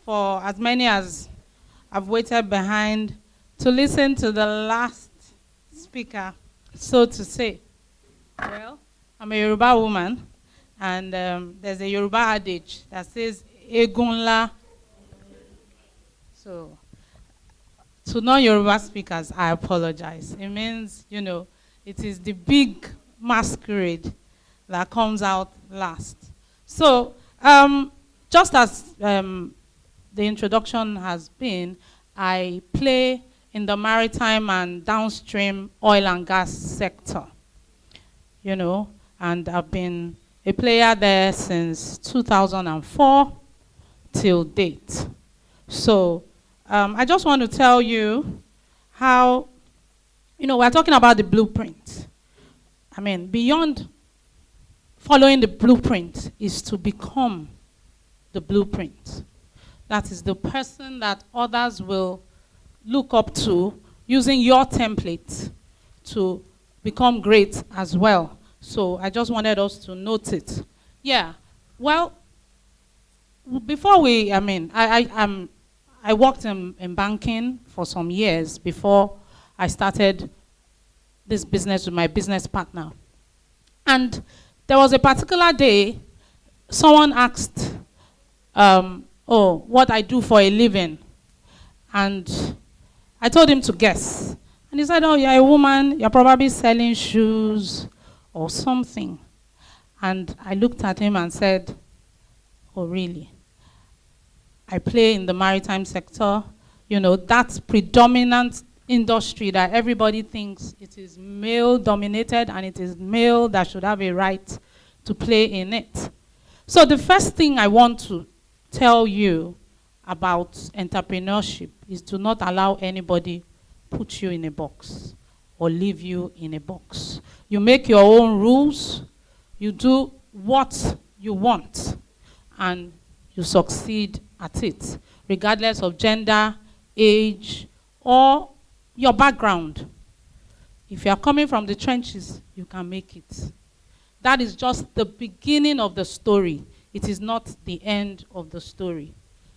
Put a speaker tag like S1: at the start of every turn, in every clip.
S1: for as many as I've waited behind to listen to the last speaker, so to say. Well, I'm a Yoruba woman, and there's a Yoruba adage that says, Egunla. So, to non-Yoruba speakers, I apologize. It means, it is the big masquerade that comes out last. So, just as the introduction has been, I play in the maritime and downstream oil and gas sector, and I've been a player there since 2004 till date. So I just want to tell you how, we're talking about the blueprint. I mean, beyond following the blueprint is to become the blueprint. That is the person that others will look up to using your template to become great as well. So I just wanted us to note it. Yeah, well, before I worked in banking for some years before I started this business with my business partner. And there was a particular day, someone asked, what I do for a living. And I told him to guess. And he said, you're a woman, you're probably selling shoes or something. And I looked at him and said, oh, really? I play in the maritime sector, that predominant industry that everybody thinks it is male-dominated and it is male that should have a right to play in it. So the first thing I want to tell you about entrepreneurship is to not allow anybody put you in a box or leave you in a box. You make your own rules, you do what you want, and you succeed at it, regardless of gender, age, or your background. If you are coming from the trenches, you can make it. That is just the beginning of the story. It is not the end of the story.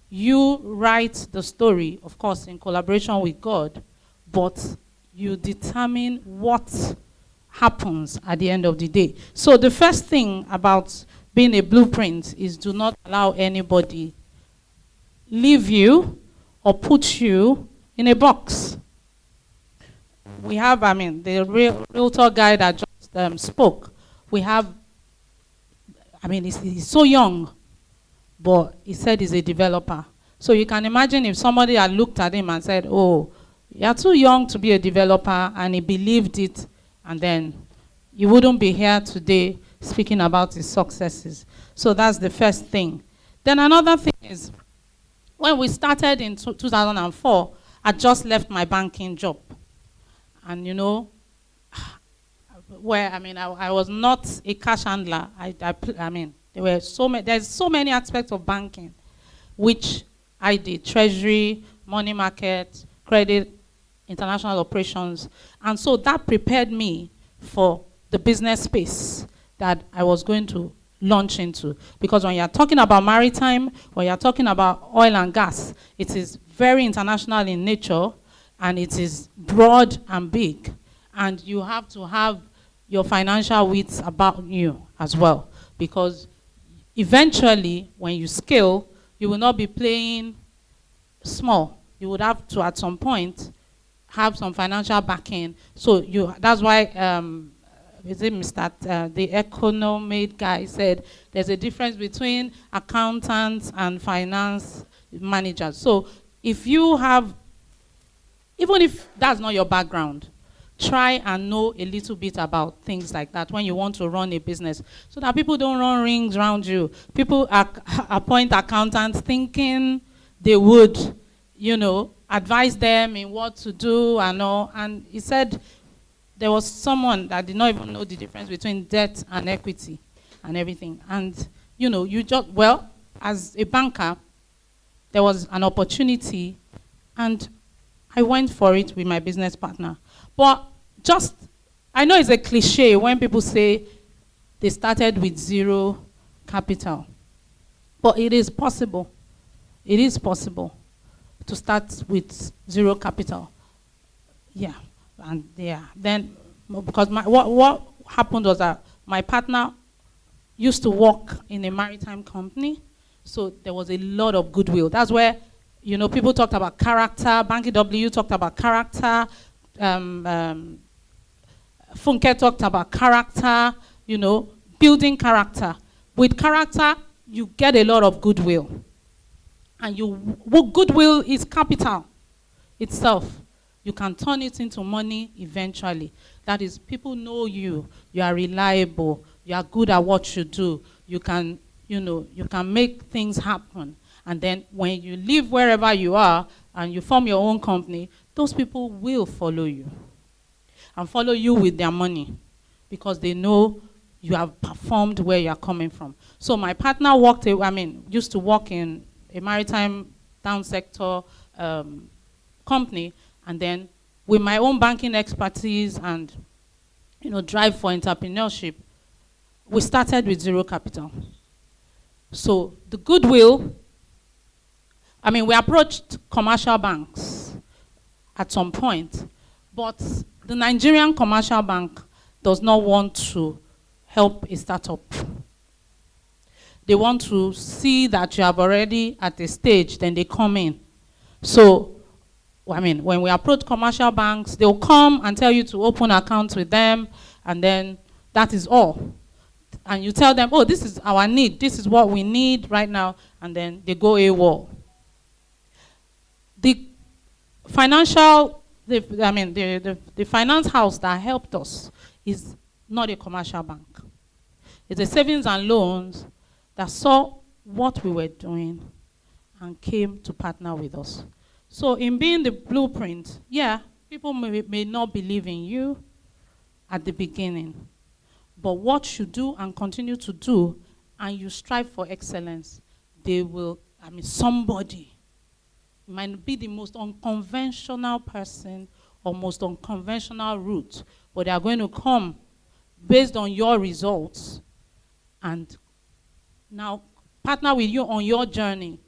S1: You write the story, of course, in collaboration with God, but you determine what happens at the end of the day. So the first thing about being a blueprint is do not allow anybody leave you or put you in a box. We have, the realtor guy that just spoke. We have, he's so young, but he said he's a developer. So you can imagine if somebody had looked at him and said, oh, you're too young to be a developer, and he believed it, and then you wouldn't be here today speaking about his successes. So that's the first thing. Then another thing is, when we started in 2004, I just left my banking job. And I was not a cash handler. There's so many aspects of banking, which I did: treasury, money market, credit, international operations. And so that prepared me for the business space that I was going to launch into. Because when you're talking about maritime, when you're talking about oil and gas, it is very international in nature, and it is broad and big. And you have to have your financial wits about you as well. Because eventually, when you scale, you will not be playing small. You would have to, at some point, have some financial backing. So that's why the economist guy said there's a difference between accountants and finance managers. So if you have, even if that's not your background, try and know a little bit about things like that when you want to run a business, so that people don't run rings around you. People appoint accountants thinking they would, advise them in what to do and all. And he said there was someone that did not even know the difference between debt and equity and everything. And, as a banker, there was an opportunity, and I went for it with my business partner. But I know it's a cliche when people say they started with zero capital, but it is possible. it is possible to start with zero capital. Yeah, and yeah, then because what happened was that my partner used to work in a maritime company, so there was a lot of goodwill. That's where, people talked about character. Banky W talked about character. Funke talked about character. Building character. With character, you get a lot of goodwill, and goodwill is capital itself. You can turn it into money eventually. That is, people know you are reliable, you are good at what you do, you can make things happen. And then when you live wherever you are and you form your own company, those people will follow you. And follow you with their money, because they know you have performed where you are coming from. So my partner used to work in a maritime down sector company, and then with my own banking expertise and drive for entrepreneurship, we started with zero capital. So the goodwill, we approached commercial banks at some point, but the Nigerian commercial bank does not want to help a startup. They want to see that you have already at a stage, then they come in. So when we approach commercial banks, they'll come and tell you to open accounts with them, and then that is all. And you tell them, oh, this is our need, this is what we need right now, and then they go AWOL. The financial, the finance house that helped us is not a commercial bank. It's a savings and loans that saw what we were doing and came to partner with us. So in being the blueprint, yeah, people may not believe in you at the beginning, but what you do and continue to do, and you strive for excellence, they will, somebody might be the most unconventional person or most unconventional route, but they are going to come based on your results and now partner with you on your journey.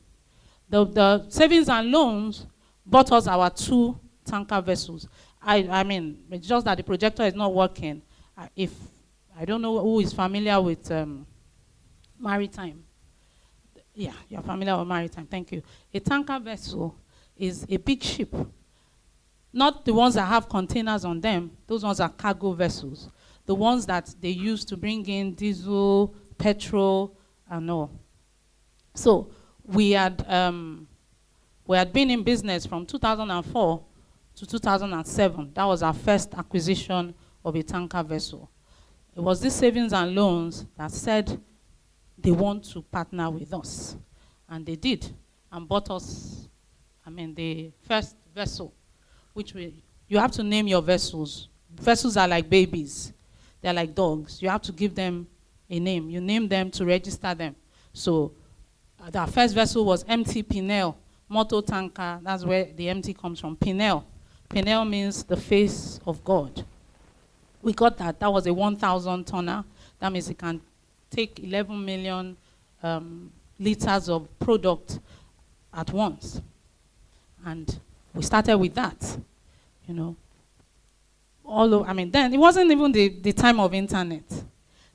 S1: The savings and loans bought us our 2 tanker vessels. It's just that the projector is not working. I don't know who is familiar with maritime. Yeah, you're familiar with maritime, thank you. A tanker vessel is a big ship. Not the ones that have containers on them, those ones are cargo vessels. The ones that they use to bring in diesel, petrol, and all. So we had been in business from 2004 to 2007. That was our first acquisition of a tanker vessel. It was these savings and loans that said they want to partner with us. And they did, and bought us, the first vessel, you have to name your vessels. Vessels are like babies. They're like dogs. You have to give them a name. You name them to register them. So our first vessel was MT Pinel, motor tanker. That's where the MT comes from, Pinel. Pinel means the face of God. We got that. That was a 1,000 tonner. That means it can take 11 million liters of product at once. And we started with that, then it wasn't even the time of internet.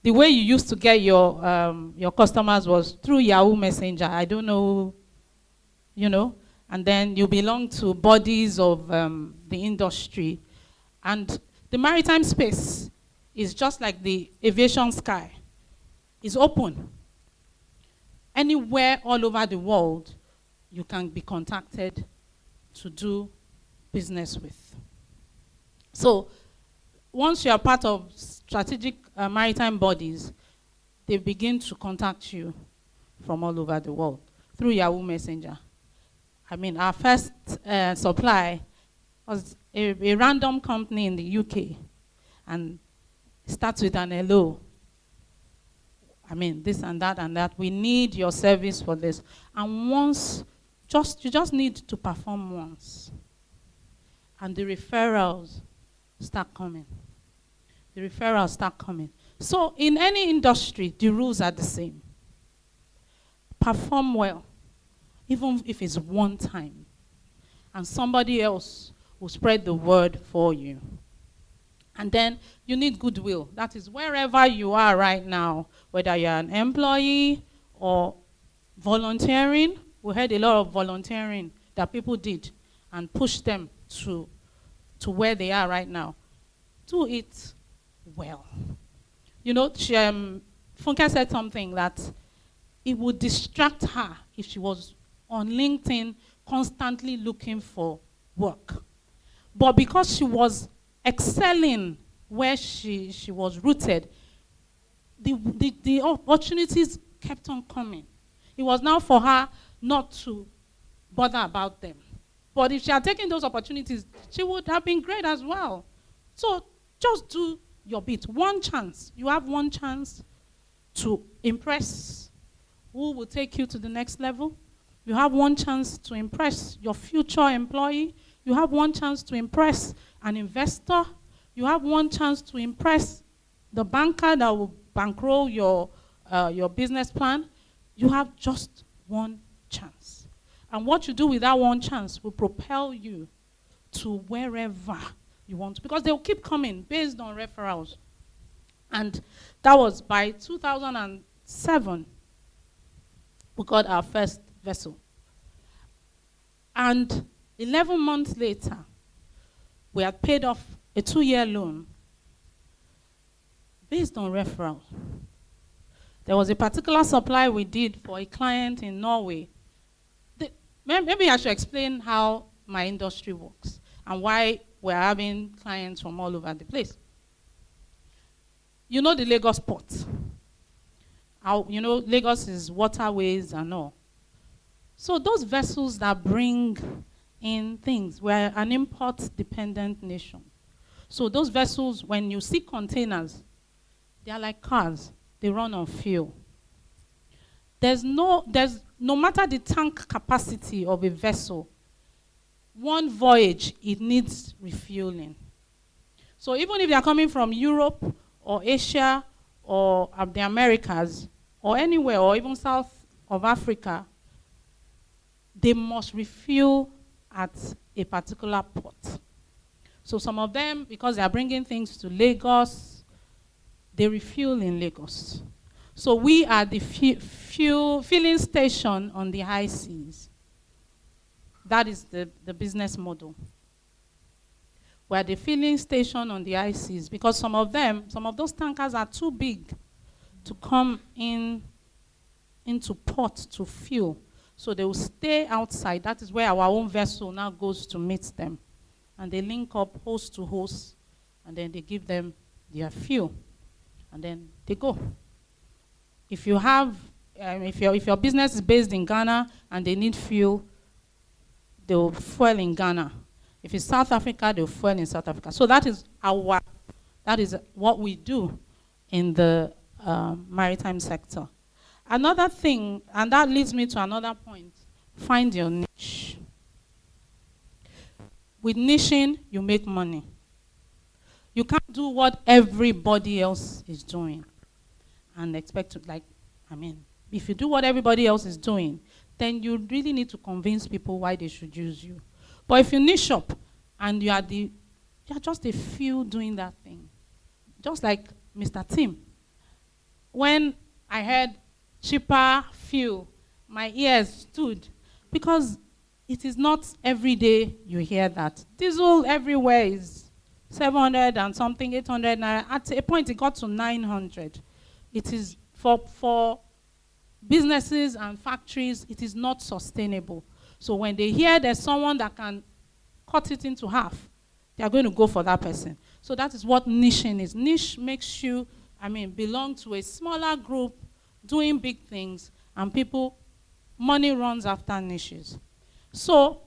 S1: The way you used to get your customers was through Yahoo Messenger. I don't know, and then you belong to bodies of the industry. And the maritime space is just like the aviation sky. It's open. Anywhere all over the world, you can be contacted to do business with. So once you are part of strategic maritime bodies, they begin to contact you from all over the world through Yahoo Messenger. Our first supply was a random company in the UK, and it starts with an hello. This and that and that. We need your service for this. And you just need to perform once. And the referrals start coming. So in any industry, the rules are the same. Perform well. even if it's one time, and somebody else will spread the word for you. And then you need goodwill. That is wherever you are right now, whether you're an employee or volunteering. We heard a lot of volunteering that people did and pushed them to where they are right now. Do it well. You know, Funke said something that it would distract her if she was on LinkedIn constantly looking for work. But because she was excelling where she was rooted, the opportunities kept on coming. It was now for her not to bother about them. But if she had taken those opportunities, she would have been great as well. So just do your bit. One chance. You have one chance to impress who will take you to the next level. You have one chance to impress your future employee. You have one chance to impress an investor. You have one chance to impress the banker that will bankroll your business plan. You have just one chance. And what you do with that one chance will propel you to wherever you want to, because they'll keep coming based on referrals. And that was by 2007, we got our first vessel. And 11 months later, we had paid off a 2-year loan based on referral. There was a particular supply we did for a client in Norway. Maybe I should explain how my industry works and why we're having clients from all over the place. You know the Lagos port. You know, Lagos is waterways and all. So those vessels that bring in things, we're an import-dependent nation. So those vessels, when you see containers, they are like cars. They run on fuel. No matter the tank capacity of a vessel, one voyage, it needs refueling. So even if they are coming from Europe or Asia or the Americas or anywhere, or even south of Africa, they must refuel at a particular port. So some of them, because they are bringing things to Lagos, they refuel in Lagos. So we are the filling station on the high seas. That is the business model. We are the filling station on the high seas, because some of those tankers are too big to come into port to fuel. So they will stay outside. That is where our own vessel now goes to meet them. And they link up host to host, and then they give them their fuel. And then they go. If you have, if your business is based in Ghana and they need fuel, they will fuel in Ghana. If it's South Africa, they will fuel in South Africa. So that is what we do in the maritime sector. Another thing, and that leads me to another point, find your niche. With niching, you make money. You can't do what everybody else is doing and expect to, if you do what everybody else is doing, then you really need to convince people why they should use you. But if you niche up and you are just a few doing that thing, just like Mr. Tim. When I heard cheaper fuel, my ears stood, because it is not every day you hear that. Diesel everywhere is 700 and something, 800 naira. At a point, it got to 900. It is for businesses and factories, it is not sustainable. So when they hear there's someone that can cut it into half, they are going to go for that person. So that is what niching is. Niche makes you, belong to a smaller group doing big things, and money runs after niches. So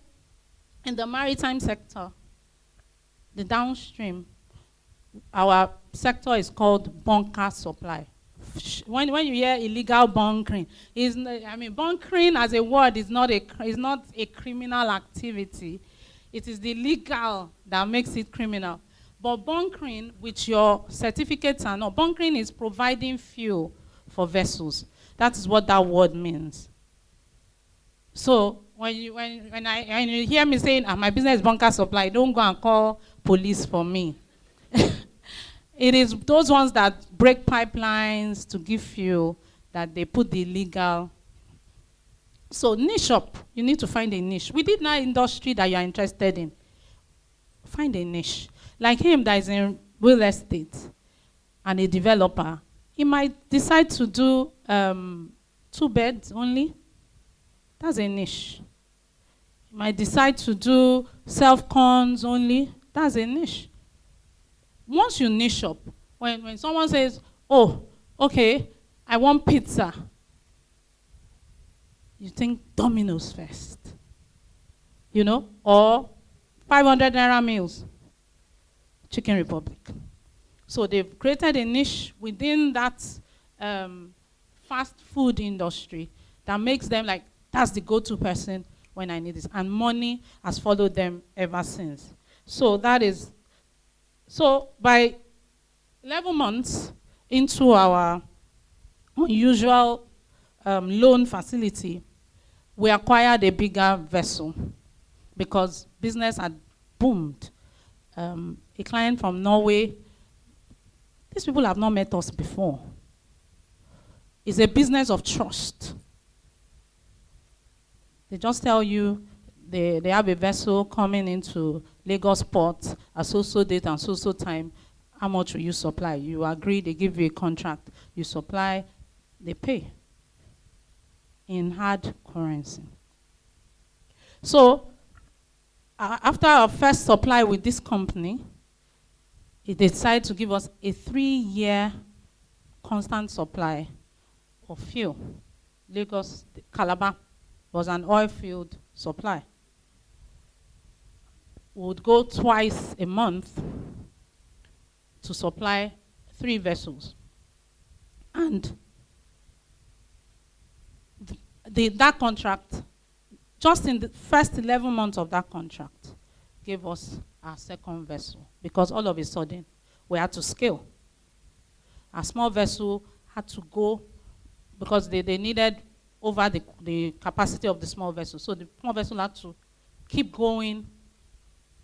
S1: in the maritime sector, the downstream, our sector is called bunker supply. When you hear illegal bunkering, bunkering as a word is not a criminal activity. It is the legal that makes it criminal. But bunkering, with your certificates and all, bunkering is providing fuel for vessels. That is what that word means. So when you hear me saying, my business is bunker supply, don't go and call police for me. It is those ones that break pipelines to give fuel that they put the illegal. So niche up. You need to find a niche. Within that industry that you are interested in, find a niche. Like him that is in real estate and a developer, he might decide to do 2 beds only. That's a niche. He might decide to do self-cons only. That's a niche. Once you niche up, when someone says, oh, okay, I want pizza, you think Domino's first, or 500 naira meals, Chicken Republic. So they've created a niche within that fast food industry that makes them like, that's the go-to person when I need this. And money has followed them ever since. So by 11 months into our unusual loan facility, we acquired a bigger vessel because business had boomed. A client from Norway, these people have not met us before. It's a business of trust. They just tell you they have a vessel coming into Lagos port at so date and so time. How much will you supply? You agree, they give you a contract. You supply, they pay in hard currency. So after our first supply with this company, they decided to give us a 3-year constant supply of fuel. Lagos, Calabar was an oil field supply. We would go twice a month to supply 3 vessels. And that contract, just in the first 11 months of that contract, gave us our second vessel because all of a sudden we had to scale. Our small vessel had to go because they needed over the capacity of the small vessel. So the small vessel had to keep going,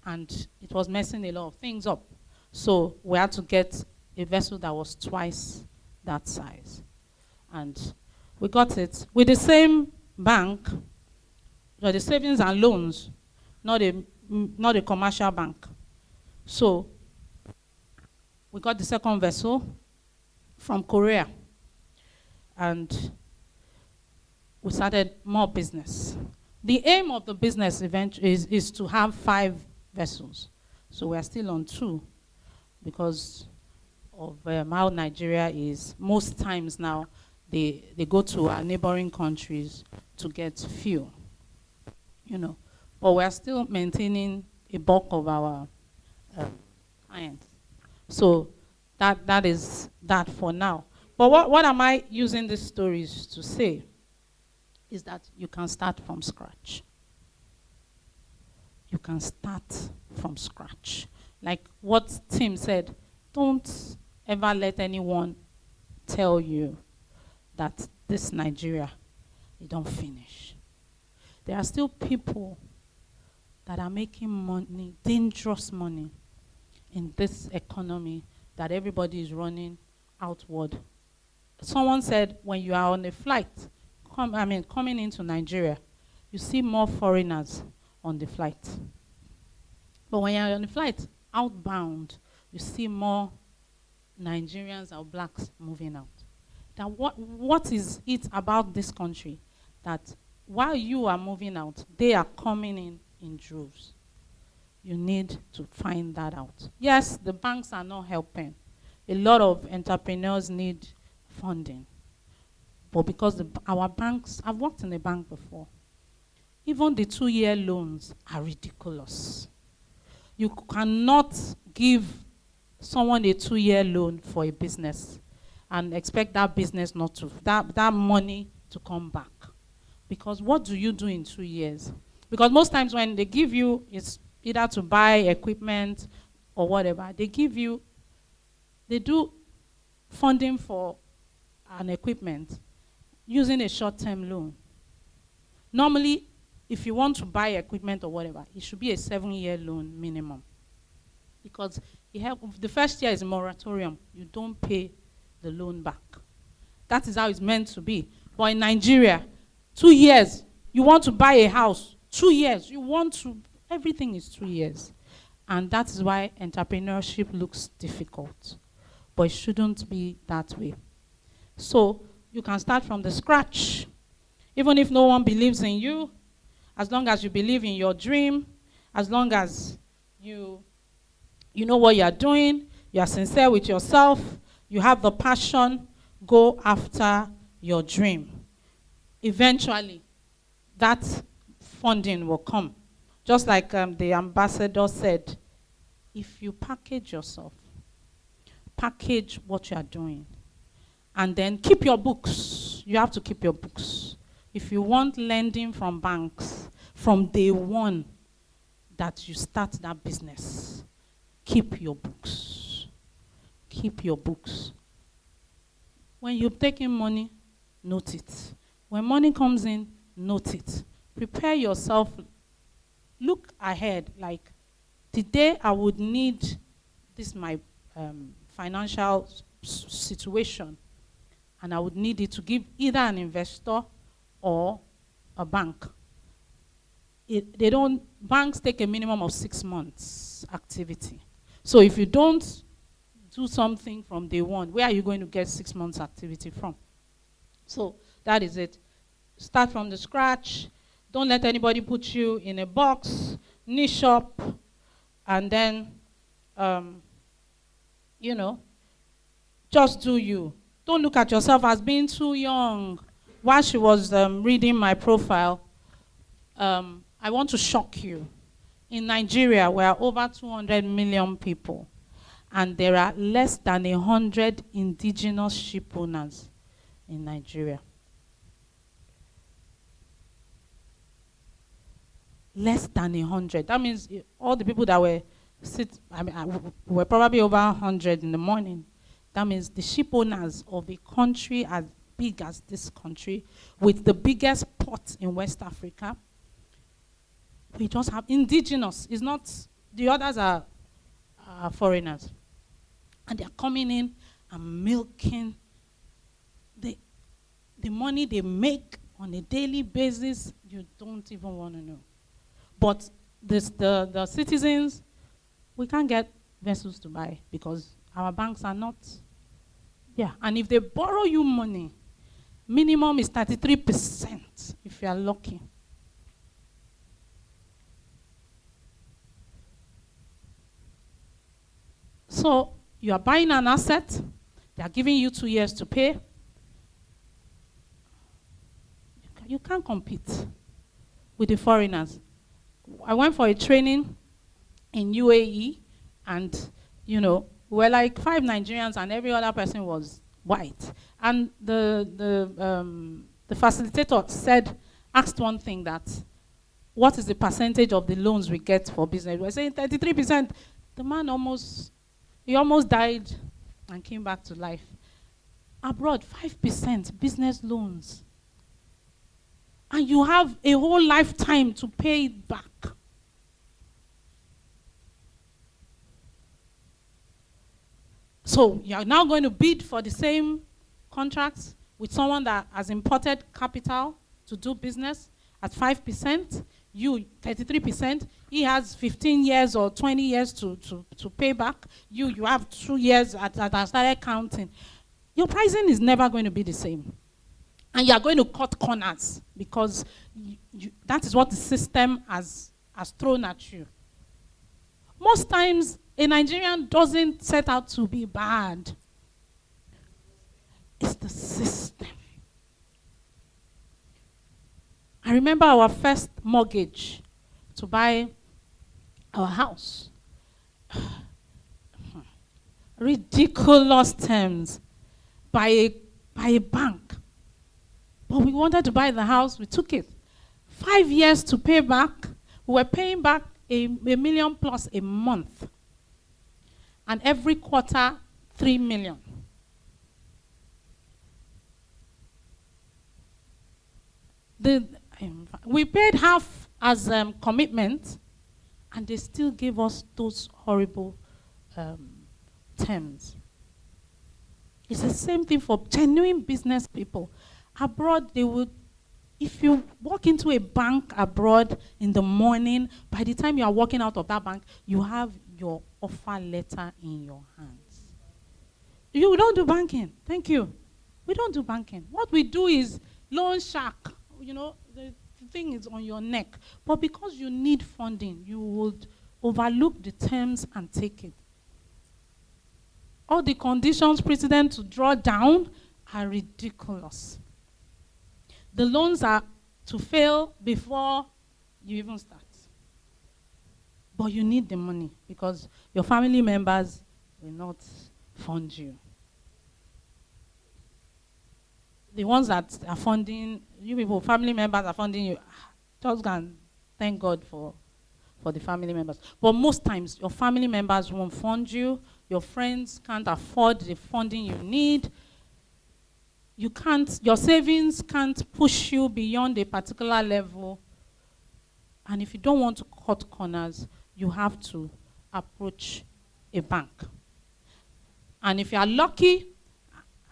S1: and it was messing a lot of things up. So we had to get a vessel that was twice that size. And we got it with the same bank, the savings and loans, not a commercial bank. So we got the second vessel from Korea, and we started more business. The aim of the business event is to have 5 vessels. So we are still on 2 because of how Nigeria is. Most times now, they go to our neighboring countries to get fuel, But we are still maintaining a bulk of our clients. So that is that for now. But what am I using these stories to say? Is that you can start from scratch. You can start from scratch. Like what Tim said, don't ever let anyone tell you that this Nigeria, you don't finish. There are still people that are making money, dangerous money, in this economy that everybody is running outward. Someone said when you are on a flight, coming into Nigeria, you see more foreigners on the flight. But when you're on the flight outbound, you see more Nigerians or blacks moving out. That what is it about this country that while you are moving out, they are coming in droves? You need to find that out. Yes, the banks are not helping. A lot of entrepreneurs need funding. But because our banks, I've worked in a bank before, even the 2-year loans are ridiculous. You cannot give someone a 2-year loan for a business and expect that business not to, that money to come back. Because what do you do in 2 years? Because most times when they give you, it's either to buy equipment or whatever, they do funding for an equipment using a short-term loan. Normally, if you want to buy equipment or whatever, it should be a 7-year loan minimum. Because the first year is a moratorium. You don't pay the loan back. That is how it's meant to be. But in Nigeria, 2 years, you want to buy a house, 2 years, everything is 2 years. And that is why entrepreneurship looks difficult. But it shouldn't be that way. So you can start from the scratch. Even if no one believes in you, as long as you believe in your dream, as long as you know what you are doing, you are sincere with yourself, you have the passion, go after your dream. Eventually, that funding will come. Just like the ambassador said, if you package yourself, package what you are doing, and then keep your books. You have to keep your books. If you want lending from banks, from day one that you start that business, keep your books. Keep your books. When you're taking money, note it. When money comes in, note it. Prepare yourself. Look ahead, like the day I would need this my financial situation, and I would need it to give either an investor or a bank. Banks take a minimum of 6 months activity. So if you don't do something from day one, where are you going to get 6 months activity from? So that is it. Start from the scratch. Don't let anybody put you in a box, niche up, and then, just do you. Don't look at yourself as being too young. While she was reading my profile, I want to shock you. In Nigeria, we are over 200 million people, and there are less than 100 indigenous ship owners in Nigeria. Less than 100. That means all the people that were probably over 100 in the morning. That means the ship owners of a country as big as this country, with the biggest port in West Africa, we just have indigenous. It's not, the others are foreigners. And they're coming in and milking the money they make on a daily basis. You don't even want to know. But the citizens, we can't get vessels to buy because our banks are not. Yeah, and if they borrow you money, minimum is 33% if you are lucky. So you are buying an asset, they are giving you 2 years to pay. You can't compete with the foreigners. I went for a training in UAE, and we were like 5 Nigerians and every other person was white. And the facilitator asked one thing, that what is the percentage of the loans we get for business? We were saying 33%. The man almost died and came back to life. Abroad, 5% business loans. And you have a whole lifetime to pay it back. So you are now going to bid for the same contracts with someone that has imported capital to do business at 5%, you 33%, he has 15 years or 20 years to pay back. You have 2 years that I started counting. Your pricing is never going to be the same. And you are going to cut corners because that is what the system has thrown at you. Most times, a Nigerian doesn't set out to be bad. It's the system. I remember our first mortgage to buy our house. Ridiculous terms by a bank. But we wanted to buy the house, we took it. 5 years to pay back. We were paying back a million plus a month. And every quarter, 3 million. We paid half as commitment, and they still gave us those horrible terms. It's the same thing for genuine business people. Abroad, they would, if you walk into a bank abroad in the morning, by the time you are walking out of that bank, you have your offer letter in your hands. You don't do banking. Thank you. We don't do banking. What we do is loan shark. You know, the thing is on your neck. But because you need funding, you would overlook the terms and take it. All the conditions precedent to draw down are ridiculous. The loans are to fail before you even start. But you need the money because your family members will not fund you. The ones that are funding, you people, family members are funding you, just can thank God for the family members. But most times, your family members won't fund you. Your friends can't afford the funding you need. Your savings can't push you beyond a particular level. And if you don't want to cut corners, you have to approach a bank. And if you are lucky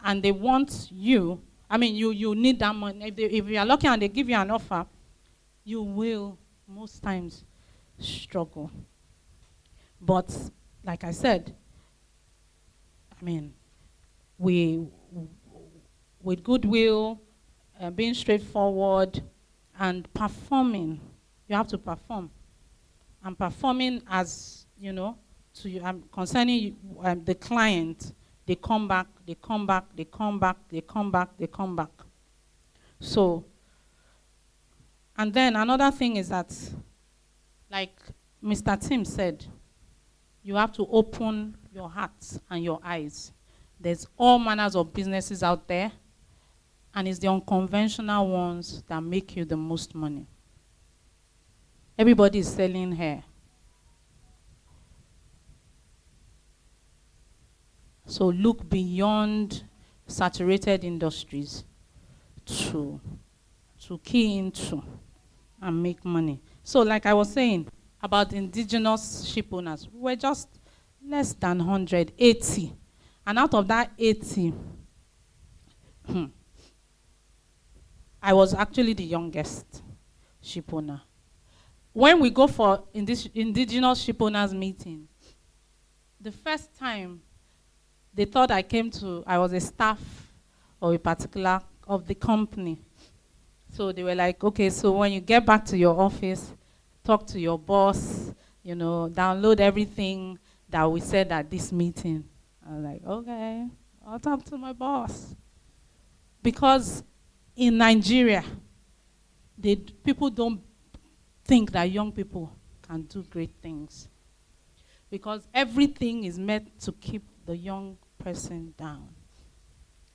S1: and they want you, you need that money. If you are lucky and they give you an offer, you will most times struggle. But like I said, with goodwill, being straightforward, and performing, you have to perform. And performing as, to you, concerning the client, they come back. So, and then another thing is that, like Mr. Tim said, you have to open your heart and your eyes. There's all manners of businesses out there, and it's the unconventional ones that make you the most money. Everybody is selling hair. So look beyond saturated industries to key into and make money. So like I was saying about indigenous ship owners, we're just less than 180. And out of that 80, I was actually the youngest ship owner. When we go for indigenous ship owners meeting, the first time they thought I was a staff of the company. So they were like, okay, so when you get back to your office, talk to your boss, download everything that we said at this meeting. I was like, okay, I'll talk to my boss. Because in Nigeria, people don't think that young people can do great things. Because everything is meant to keep the young person down.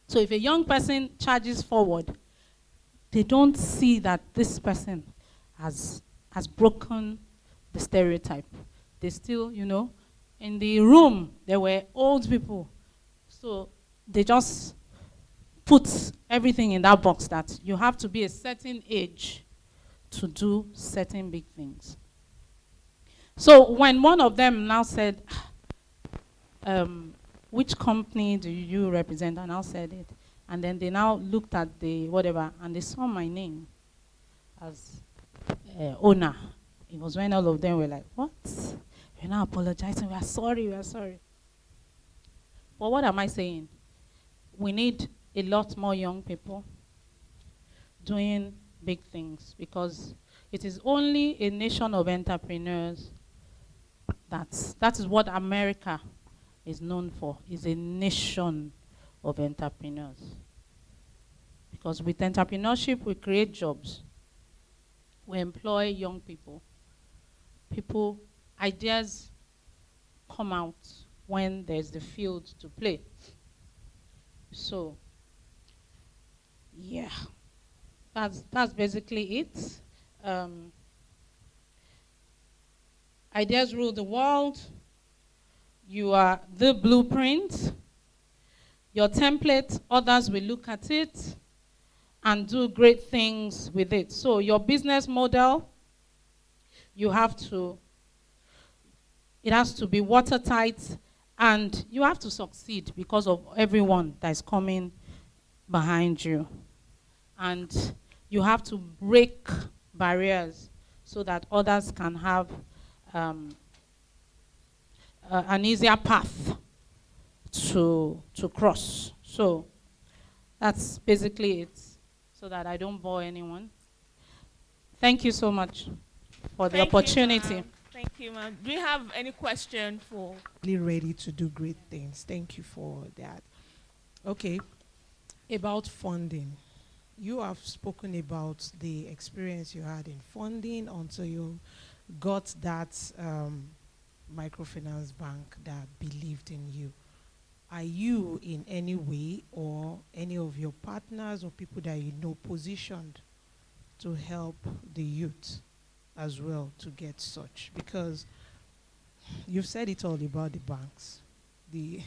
S1: So if a young person charges forward, they don't see that this person has broken the stereotype. They still, in the room, there were old people. So they just put everything in that box that you have to be a certain age to do certain big things. So when one of them now said, which company do you represent? And I said it. And then they now looked at the whatever, and they saw my name as owner. It was when all of them were like, what? We're now apologizing. We are sorry. But what am I saying? We need a lot more young people doing big things, because it is only a nation of entrepreneurs that is what America is known for, is a nation of entrepreneurs. Because with entrepreneurship, we create jobs. We employ young people. Ideas come out when there's the field to play. So, yeah, that's basically it. Ideas rule the world. You are the blueprint. Your template, others will look at it. and do great things with it. So your business model, you have to, it has to be watertight, and you have to succeed because of everyone that is coming behind you. And you have to break barriers so that others can have um, an easier path to cross. So that's basically it, so that I don't bore anyone. Thank you so much for the opportunity.
S2: Thank you, ma'am. Do you have any question for?
S3: Really ready to do great things. Thank you for that. Okay, about funding. You have spoken about the experience you had in funding until you got that microfinance bank that believed in you. Are you in any way, or any of your partners or people that you know, positioned to help the youth as well to get such? Because you've said it all about the banks. The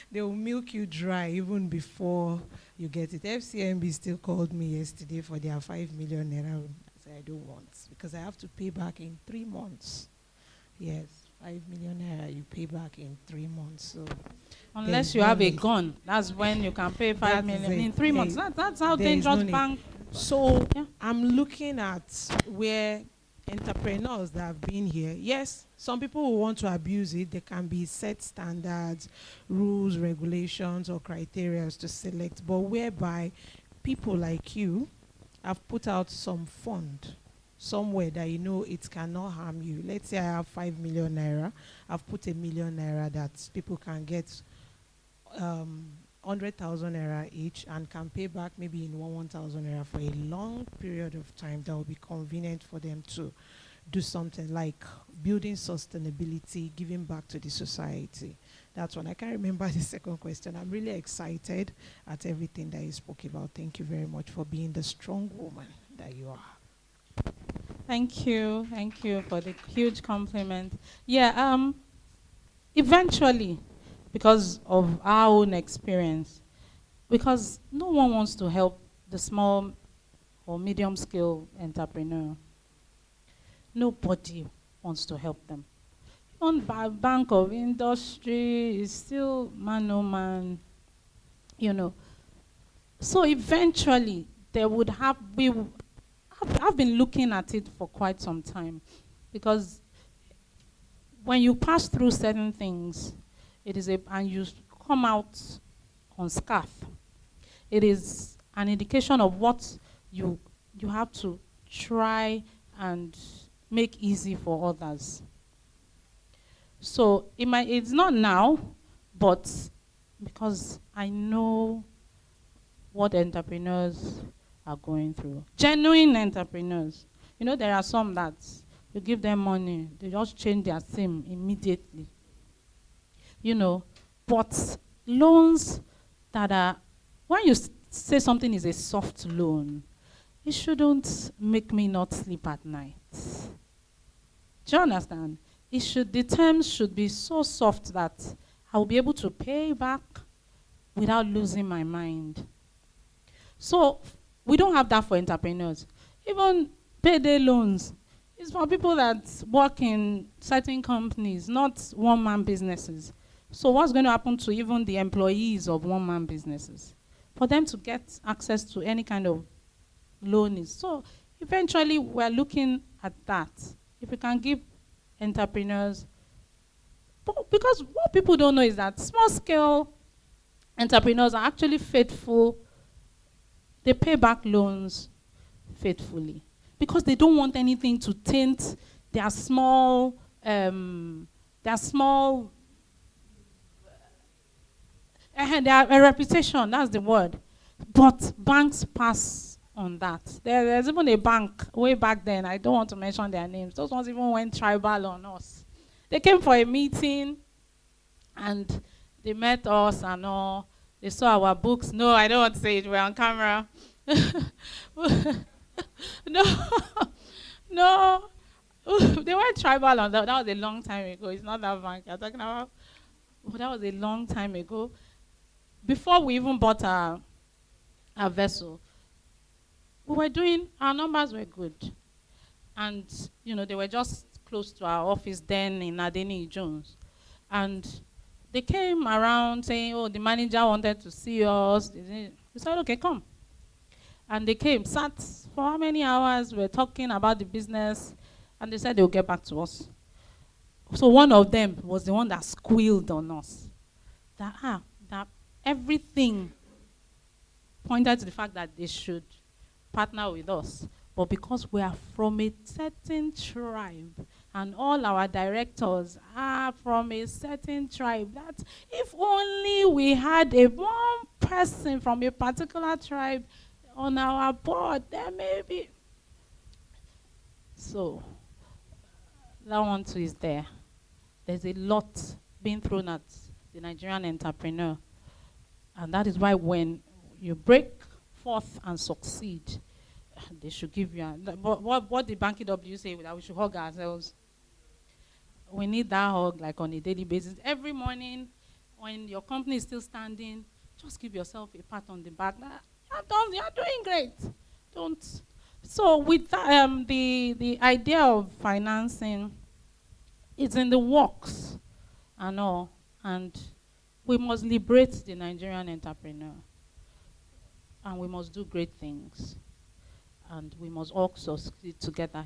S3: they will milk you dry even before you get it. FCMB still called me yesterday for their 5 million naira. I said I don't want, because I have to pay back in 3 months. Yes, 5 million naira you pay back in 3 months. So
S1: Unless you have a gun, that's when you can pay 5 million in 3 months. That's how dangerous bank.
S3: So
S1: Yeah.
S3: I'm looking at where entrepreneurs that have been here, yes, some people who want to abuse it, there can be set standards, rules, regulations, or criteria to select, but whereby people like you have put out some fund somewhere that you know it cannot harm you. Let's say I have 5 million naira, I've put 1 million naira that people can get 100,000 naira each and can pay back maybe in 1,000 naira for a long period of time. That will be convenient for them to do something like building sustainability, giving back to the society. That's one. I can't remember the second question. I'm really excited at everything that you spoke about. Thank you very much for being the strong woman that you are.
S1: Thank you. Thank you for the huge compliment. Yeah, eventually, because of our own experience, because no one wants to help the small or medium scale entrepreneur. Nobody wants to help them. Even Bank of Industry is still man oh man, you know. So eventually there would have I've been looking at it for quite some time, because when you pass through certain things, it is and you come out unscathed, it is an indication of what you have to try and make easy for others. So it's not now, but because I know what entrepreneurs are going through. Genuine entrepreneurs. You know, there are some that you give them money, they just change their SIM immediately. You know, but loans that are, when you say something is a soft loan, it shouldn't make me not sleep at night. Do you understand? The terms should be so soft that I will be able to pay back without losing my mind. So we don't have that for entrepreneurs. Even payday loans is for people that work in certain companies, not one-man businesses. So what's going to happen to even the employees of one-man businesses? For them to get access to any kind of loan is. So eventually we're looking at that. If we can give entrepreneurs, because what people don't know is that small-scale entrepreneurs are actually faithful. They pay back loans faithfully because they don't want anything to taint their small, their reputation. That's the word. But banks pass on that. There's even a bank way back then. I don't want to mention their names. Those ones even went tribal on us. They came for a meeting, and they met us and all. They saw our books. No, I don't want to say it. We're on camera. No, no. They went tribal on that. That was a long time ago. It's not that bank you're talking about. But that was a long time ago. Before we even bought our vessel, our numbers were good. And, they were just close to our office then in Adeniji Jones. And they came around saying, oh, the manager wanted to see us. We said, okay, come. And they came, sat for how many hours? We're talking about the business. And they said they'll get back to us. So one of them was the one that squealed on us. That everything pointed to the fact that they should partner with us. But because we are from a certain tribe, and all our directors are from a certain tribe, that if only we had one person from a particular tribe on our board, then maybe. So, that one too is there. There's a lot being thrown at the Nigerian entrepreneur. And that is why when you break forth and succeed, they should give you. What the Banky W say that we should hug ourselves. We need that hug like on a daily basis. Every morning, when your company is still standing, just give yourself a pat on the back. You're doing great. Don't. So with that, the idea of financing, it's in the works and all, and we must liberate the Nigerian entrepreneur, and we must do great things, and we must all succeed together.